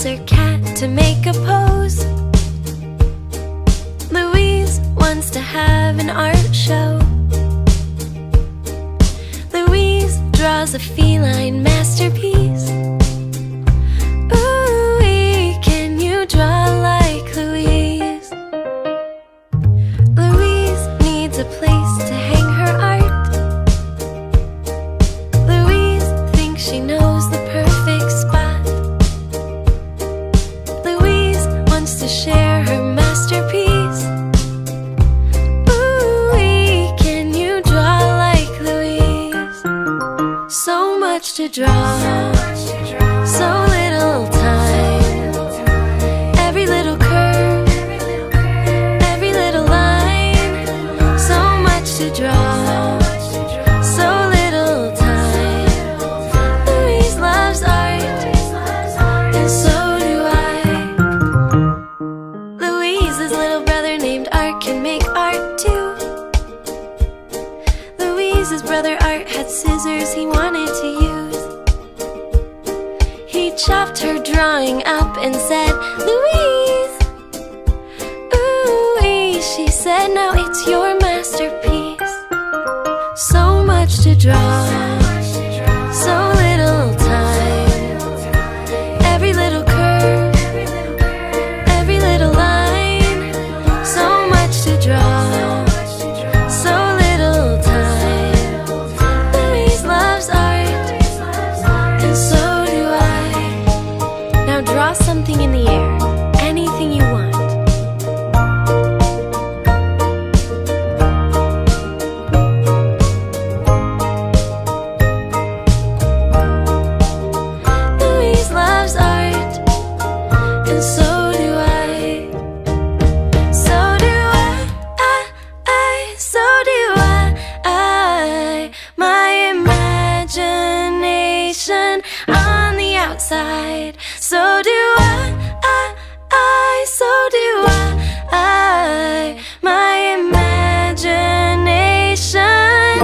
her cat to make a pose. Louise wants to have an art show. Louise draws a feline masterpiece. Ooh-wee, can you draw like Louise? Louise needs a place to hang her art. Louise thinks she knows the perfect spot. Louise wants to share her masterpiece. Ooh-wee, can you draw like Louise? So much to draw, so little time. Every little curve, every little line. So much to draw, so little time. Louise loves art, and so do I. Louise's little brother named Art can make art too. Louise's brother Art had scissors he wanted to use. He chopped her drawing up and said, Louise! Ooh-wee, she said, now it's your masterpiece. So much to draw, so little time. Every little curve, every little line. So much to draw, so little time. Louise loves art, and so do I. Now draw something in the air, anything you want. Louise loves art, and so do I. So do so do I. My imagination on the outside. So do so do I. My imagination.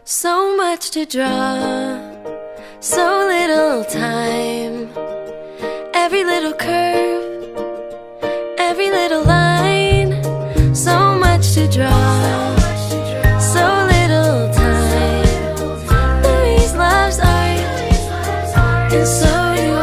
So much to draw, so little time. Every little curve, every little line. So much to draw, so little time. Louise loves art, and so do I.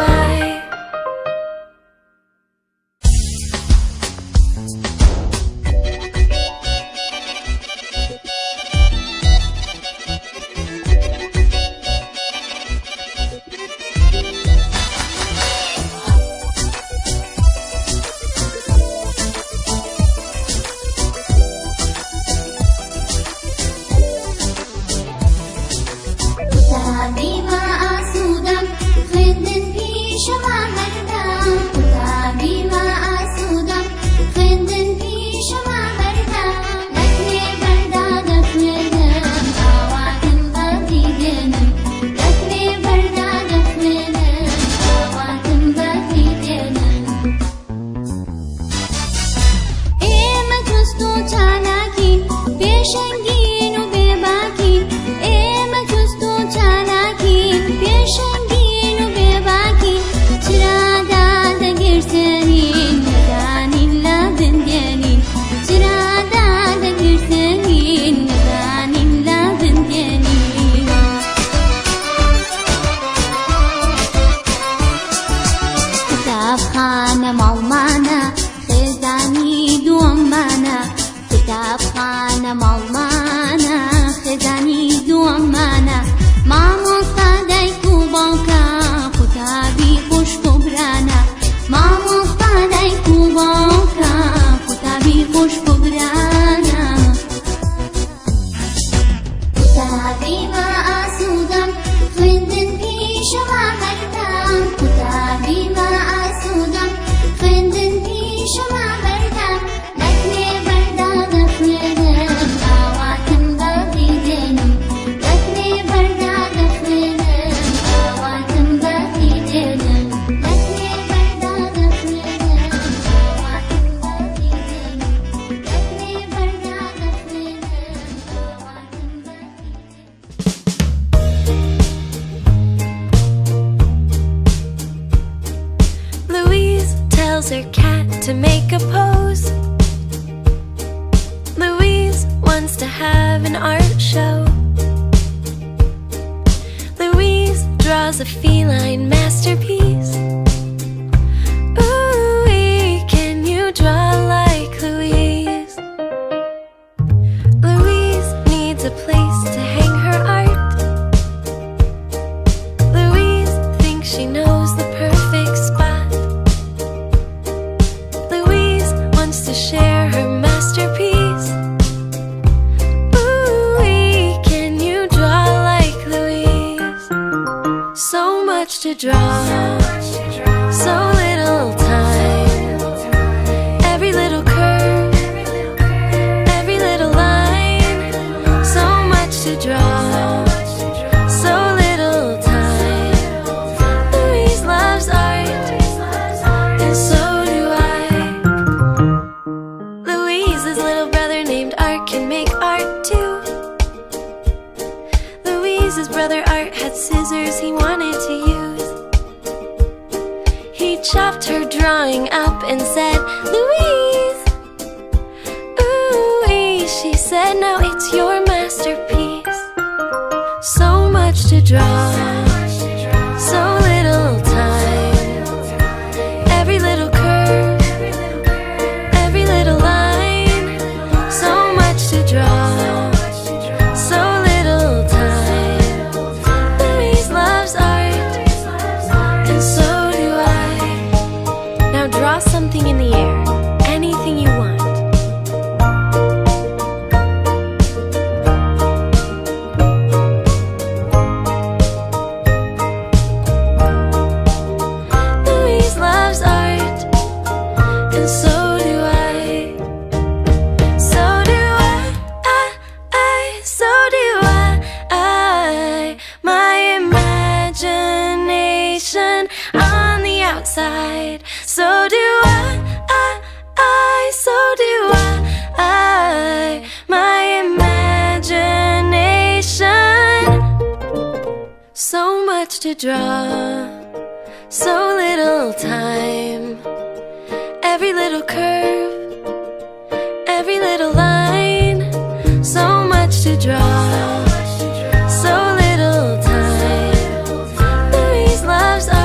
to make a pose. Louise wants to have an art show. Louise draws a feline masterpiece. Ooh, can you draw like Louise? Louise needs a place to hang her art. Louise thinks she knows the perfect spot. Louise wants to share her masterpiece. Ooh, can you draw like Louise? So much to draw, so little time. Every little curve, every little line. So much to draw, so little time. Louise loves art, and so do I. Louise's little brother named Art can make art too. Louise's brother Art had scissors he wanted to use. He chopped her drawing up and said, Louise! Ooh, she said, now it's your masterpiece. So much to draw, so little time. Every little curve, every little line. So much to draw, so little time. Louise loves art, and so do I. Now draw something in the air, anything you want. Louise loves art, and so do I. So do so do I. My imagination on the outside. So do so do I. My imagination. So much to draw, so little time. Every little curve, every little line. So much to draw, so little time. Louise loves art.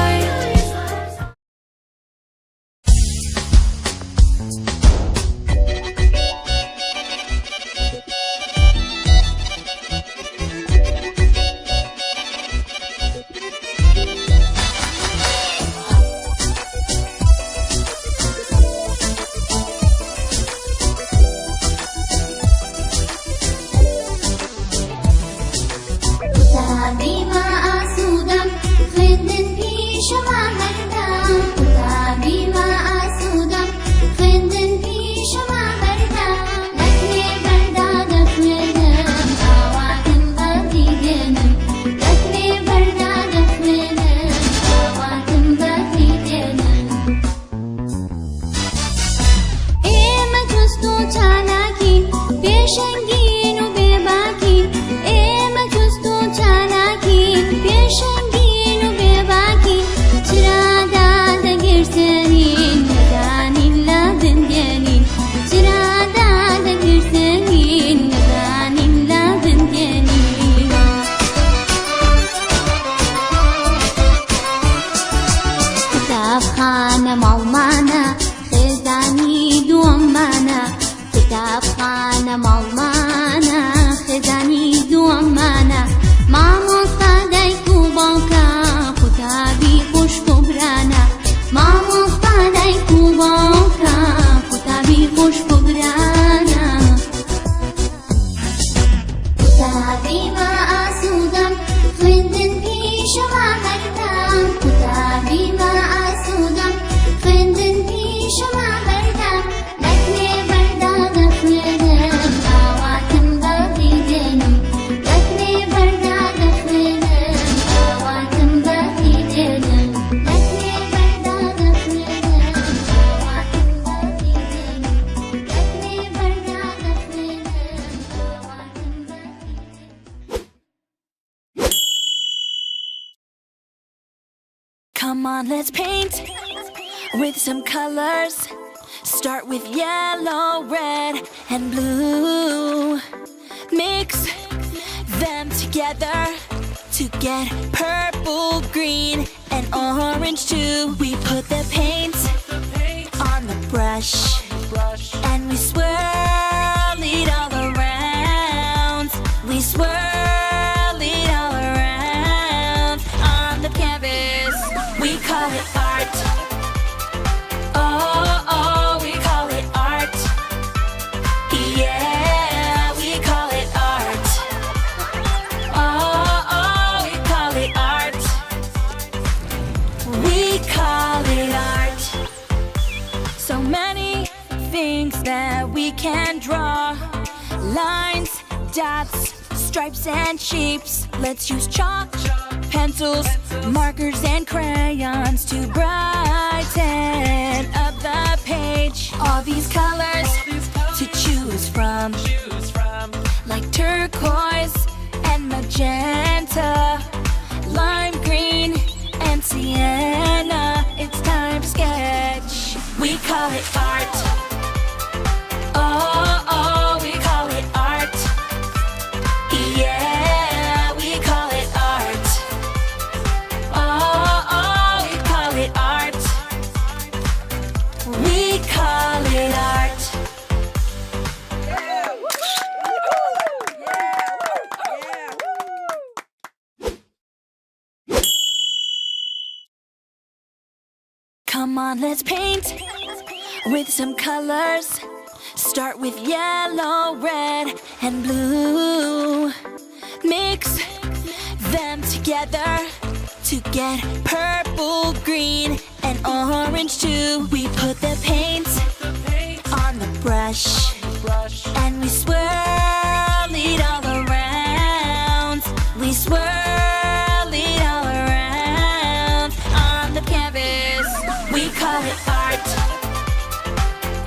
Come on, let's paint with some colors. Start with yellow, red, and blue. Mix them together to get purple, green, and orange too. We put the paint on the brush and we swirl it all around. We swirl it all around on the canvas. We call it art. Oh, oh, we call it art. Yeah, we call it art. Oh, oh, we call it art. We call it art. So many things that we can draw. Lines, dots, stripes and shapes. Let's use chalk, pencils, markers and crayons to brighten up the page. All these colors to choose from, like turquoise and magenta, lime green and sienna. It's time to sketch. We call it art. Oh, oh, we call it art. Yeah, we call it art. Oh, oh, we call it art. We call it art. Come on, let's paint with some colors. Start with yellow, red, and blue. Mix them together to get purple, green, and orange too. We put the paint on the brush and we swirl it all around. We swirl it all around on the canvas. We call it art.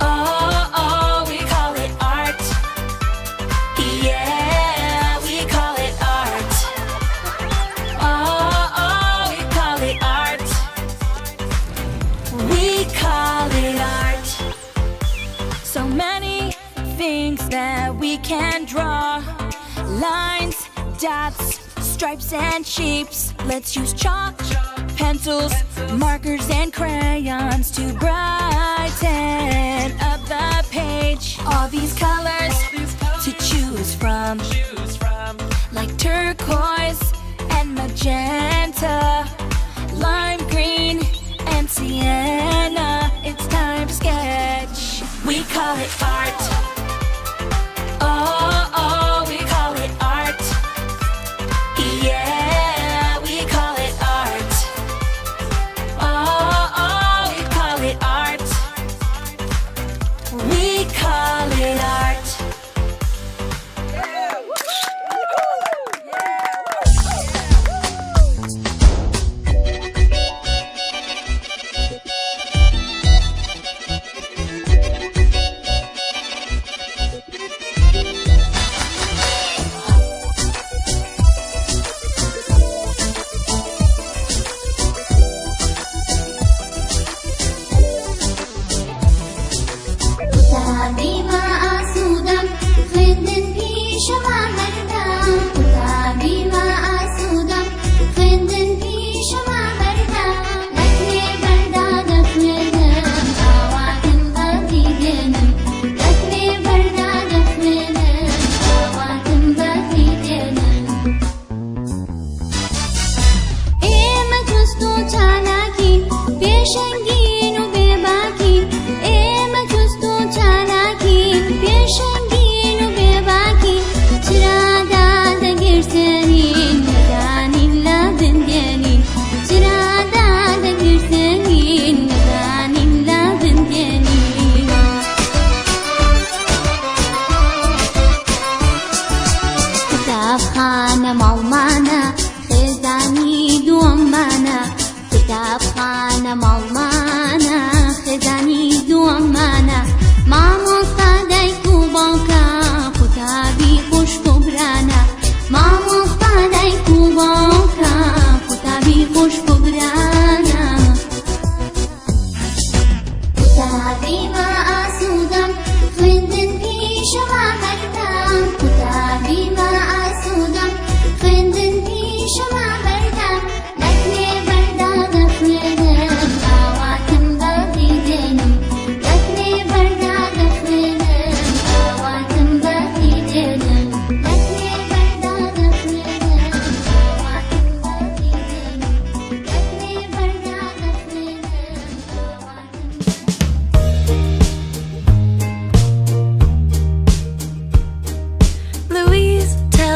Oh, oh, we call it art. Yeah, we call it art. Oh, oh, we call it art. We call it art. So many things that we can draw. Lines, dots, stripes and shapes. Let's use chalk, pencils, markers and crayons to brighten up the page. All these colors to choose from, like turquoise and magenta, lime green and sienna. It's time to sketch. We call it art. Oh, oh, we call it art. Yeah, we call it art. Oh, oh, we call it art. We call it art. كتابخانە ماڵمانە خێزانی دووەممانە كتابخانە ماڵمانە خێزانی دووەممانە مامۆستا دایک و باوکە قوتابی خوشک و برانە مامۆستا دایک و باوکە قوتابی خوشک و برانە قوتابی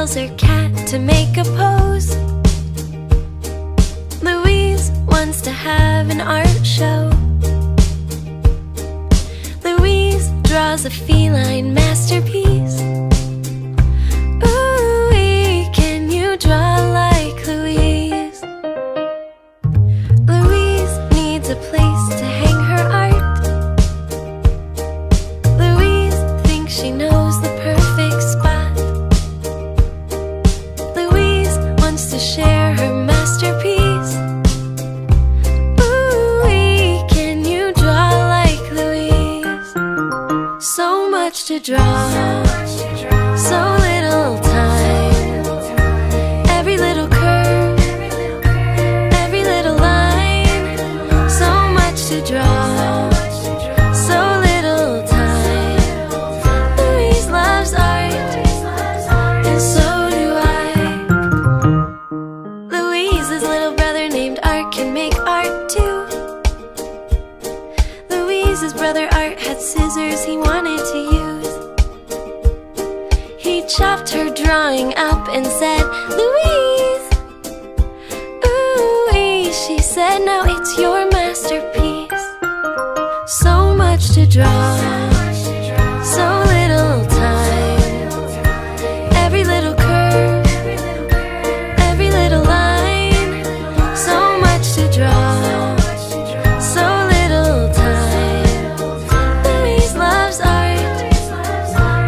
tells her cat to make a pose. Louise wants to have an art show. Louise draws a feline masterpiece. Ooh-wee, can you draw like Louise? Louise needs a place to hang her art. Louise thinks she knows the perfect spot. Louise wants to share her masterpiece. Ooh-wee, can you draw like Louise? So much to draw, so little time. Every little curve, every little line. So much to draw, so little time. Louise loves art, and so do I. Louise's little brother named Art can make art too. Louise's brother Art had scissors he wanted to use. He chopped her drawing up and said, "Louise!" Ooh-wee, she said, "Now it's your masterpiece." So much to draw, so little time. Every little curve, every little line. So much to draw, so little time. Louise loves art,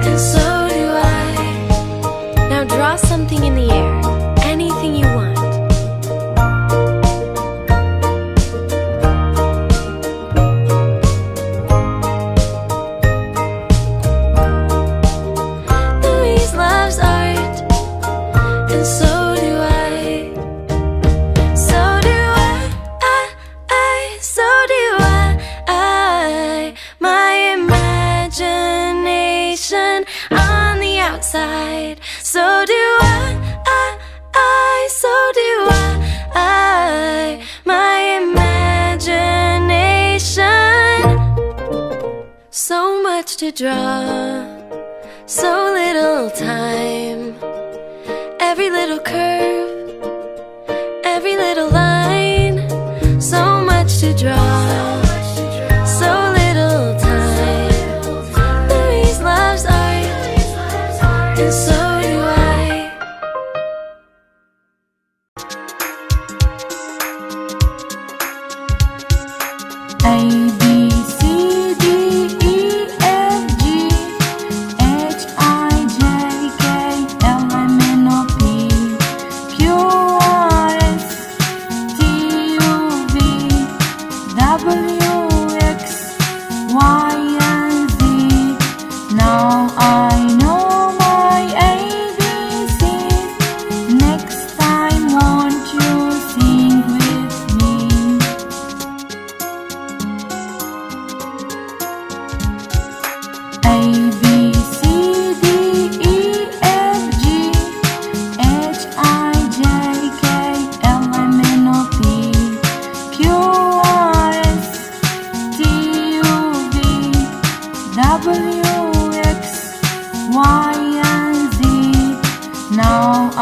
and so do I. Now draw something in the air, anything you want. Louise loves art, and so do I. So do so do I. My imagination on the outside. So do so do I. My imagination. So much to draw, so little time. Every little curve, every little line. So much to draw, so little time. Louise loves art, and so do I. A, B, C, D, E, F, G, H, I, J, K, L, M, N, O, P, Q, R, S, T, U, V, W, X, Y, and Z. Now I know my ABCs. Next time, won't you sing with me? A, B, C, D, E, F, G, H, I, J, K, L, M, N, O, P, Q, R, S, T, U, V, W, X, Y, and Z. Now I